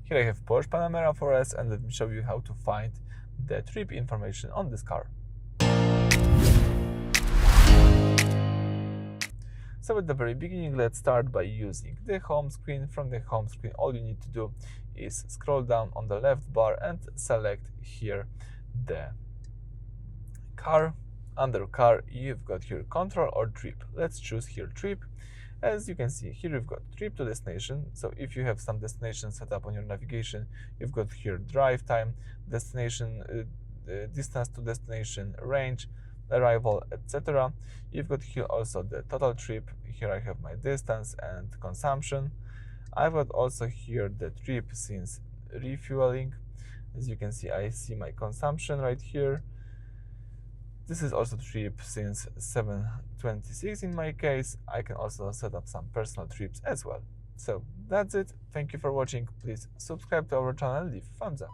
Here I have Porsche Panamera for us, and let me show you how to find the trip information on this car. So at the very beginning, let's start by using the home screen. From the home screen, all you need to do is scroll down on the left bar and select here the car. Under car, you've got here control or trip. Let's choose here trip. As you can see here, you've got trip to destination. So if you have some destination set up on your navigation, you've got here drive time, destination, distance to destination, range, arrival, etc. You've got here also the total trip. Here I have my distance and consumption. I've got also here the trip since refueling. As you can see, I see my consumption right here. This is also trip since 7:26 in my case. I can also set up some personal trips as well. So that's it. Thank you for watching. Please subscribe to our channel and leave a thumbs up.